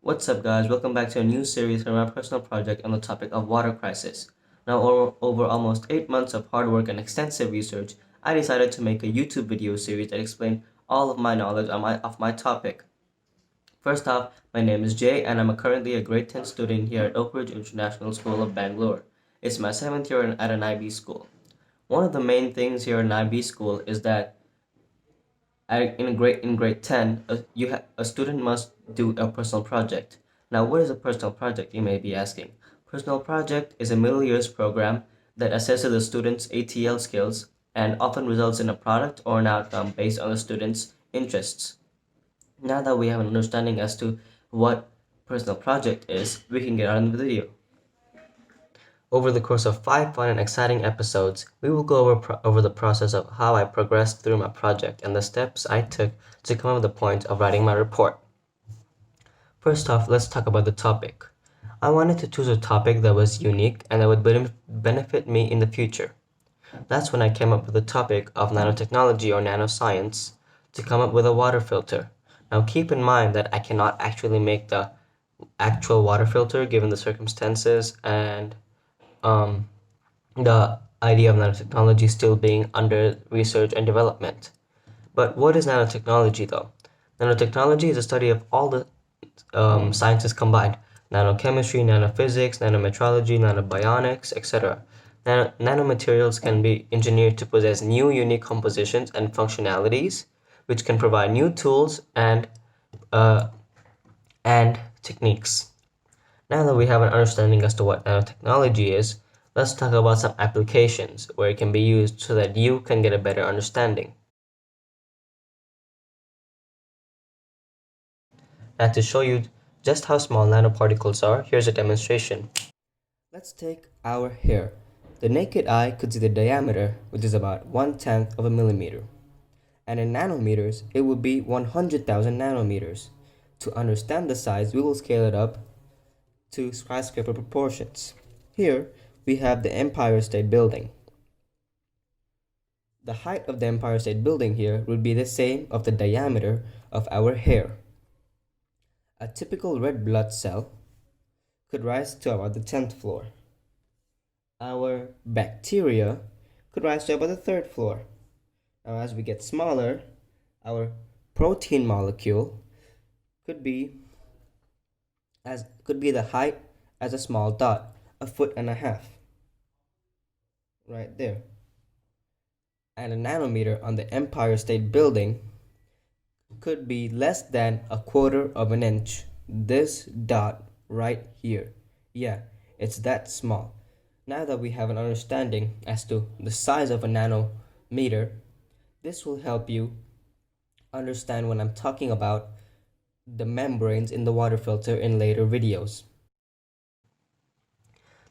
What's up, guys? Welcome back to a new series from my personal project on the topic of water crisis. Now, over almost 8 months of hard work and extensive research, I decided to make a YouTube video series that explained all of my knowledge of my topic. First off, my name is Jay, and I'm currently a grade 10 student here at Oak Ridge International School of Bangalore. It's my 7th year at an IB school. One of the main things here in IB school is that in grade 10, a student must do a personal project. Now, what is a personal project, you may be asking? Personal project is a middle years program that assesses the student's ATL skills and often results in a product or an outcome based on the student's interests. Now that we have an understanding as to what personal project is, we can get on with the video. Over the course of 5 fun and exciting episodes, we will go over the process of how I progressed through my project and the steps I took to come up with the point of writing my report. First off, let's talk about the topic. I wanted to choose a topic that was unique and that would benefit me in the future. That's when I came up with the topic of nanotechnology or nanoscience to come up with a water filter. Now keep in mind that I cannot actually make the actual water filter given the circumstances and um, the idea of nanotechnology still being under research and development. But what is nanotechnology though? Nanotechnology is a study of all the sciences combined: nanochemistry, nanophysics, nanometrology, nanobionics, etc. Nanomaterials can be engineered to possess new unique compositions and functionalities, which can provide new tools uh, and techniques. Now that we have an understanding as to what nanotechnology is, let's talk about some applications where it can be used so that you can get a better understanding. Now to show you just how small nanoparticles are, here's a demonstration. Let's take our hair. The naked eye could see the diameter, which is about 1/10 of a millimeter. And in nanometers, it would be 100,000 nanometers. To understand the size, we will scale it up to skyscraper proportions. Here, we have the Empire State Building. The height of the Empire State Building here would be the same of the diameter of our hair. A typical red blood cell could rise to about the 10th floor. Our bacteria could rise to about the 3rd floor. Now, as we get smaller, our protein molecule could be the height as a small dot, 1.5 feet, right there. And a nanometer on the Empire State Building could be less than 1/4 of an inch. This dot right here. Yeah, it's that small. Now that we have an understanding as to the size of a nanometer, this will help you understand when I'm talking about the membranes in the water filter in later videos.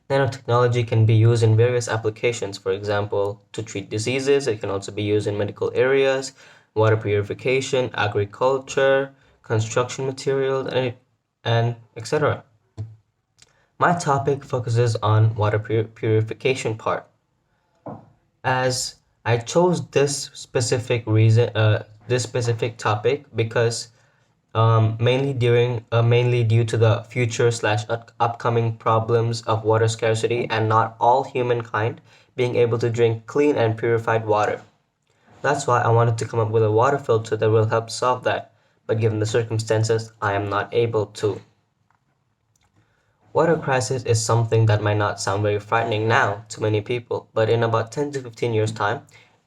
Nanotechnology can be used in various applications, for example, to treat diseases. It can also be used in medical areas, water purification, agriculture, construction materials, and etc. My topic focuses on water purification part. As I chose this specific topic because mainly due to the future slash upcoming problems of water scarcity and not all humankind being able to drink clean and purified water. That's why I wanted to come up with a water filter that will help solve that, but given the circumstances, I am not able to. Water crisis is something that might not sound very frightening now to many people, but in about 10 to 15 years' time,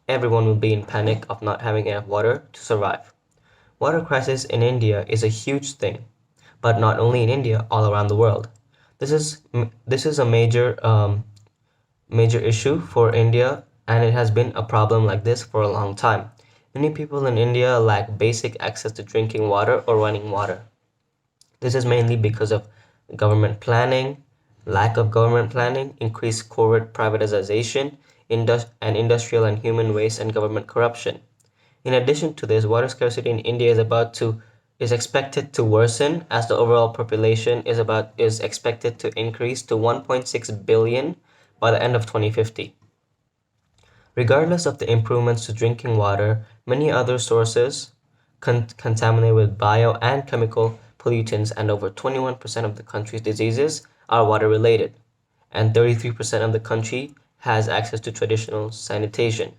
everyone will be in panic of not having enough water to survive. Water crisis in India is a huge thing, but not only in India, all around the world. This is a major issue for India, and it has been a problem like this for a long time. Many people in India lack basic access to drinking water or running water. This is mainly because of government planning, lack of government planning, increased corporate privatization, and industrial and human waste and government corruption. In addition to this, water scarcity in India is expected to worsen as the overall population is expected to increase to 1.6 billion by the end of 2050. Regardless of the improvements to drinking water, many other sources contaminated with bio and chemical pollutants, and over 21% of the country's diseases are water related, and 33% of the country has access to traditional sanitation.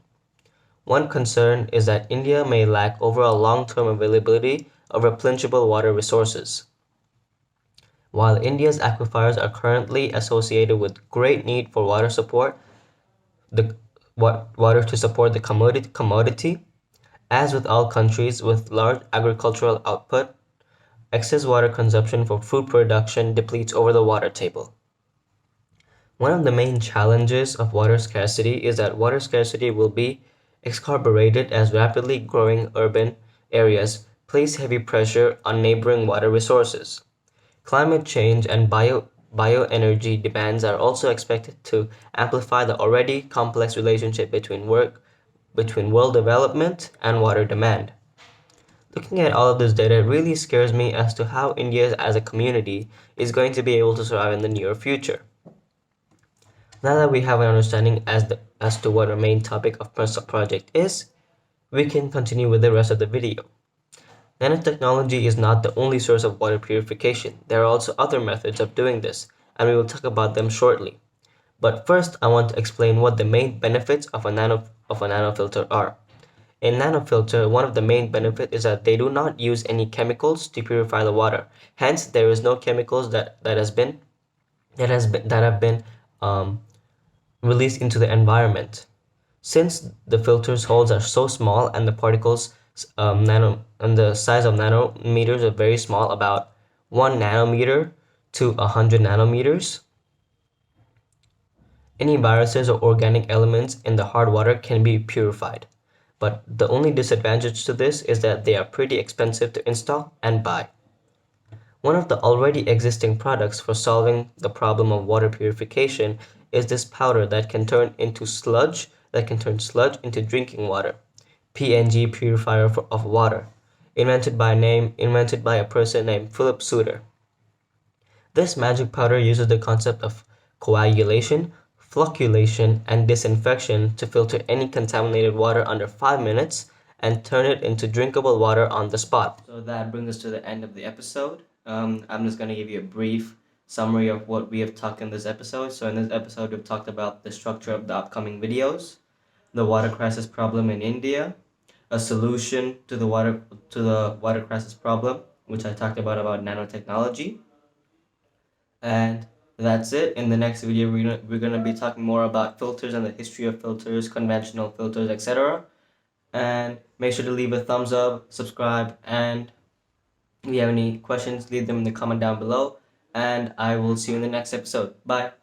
One concern is that India may lack overall long-term availability of replenishable water resources. While India's aquifers are currently associated with great need for the water to support the commodity, as with all countries with large agricultural output, excess water consumption for food production depletes over the water table. One of the main challenges of water scarcity is that water scarcity will be exacerbated as rapidly growing urban areas place heavy pressure on neighboring water resources. Climate change and bioenergy demands are also expected to amplify the already complex relationship between world development and water demand. Looking at all of this data really scares me as to how India as a community is going to be able to survive in the near future. Now that we have an understanding as to what our main topic of personal project is, we can continue with the rest of the video. Nanotechnology is not the only source of water purification. There are also other methods of doing this, and we will talk about them shortly. But first, I want to explain what the main benefits of a nanofilter are. In nanofilter, one of the main benefits is that they do not use any chemicals to purify the water. Hence, there is no chemicals that have been released into the environment. Since the filter's holes are so small and the particles and the size of nanometers are very small, about 1 nanometer to 100 nanometers, any viruses or organic elements in the hard water can be purified. But the only disadvantage to this is that they are pretty expensive to install and buy. One of the already existing products for solving the problem of water purification is this powder that can turn sludge into drinking water. PNG purifier of water, invented by a person named Philip Suter. This magic powder uses the concept of coagulation, flocculation, and disinfection to filter any contaminated water under 5 minutes and turn it into drinkable water on the spot. So that brings us to the end of the episode. I'm just going to give you a brief summary of what we have talked in this episode. So in this episode, we've talked about the structure of the upcoming videos, the water crisis problem in India, a solution to the water crisis problem, which I talked about nanotechnology. And that's it. In the next video, we're gonna be talking more about filters and the history of filters, conventional filters, etc. And make sure to leave a thumbs up, subscribe, and if you have any questions, leave them in the comment down below. And I will see you in the next episode. Bye.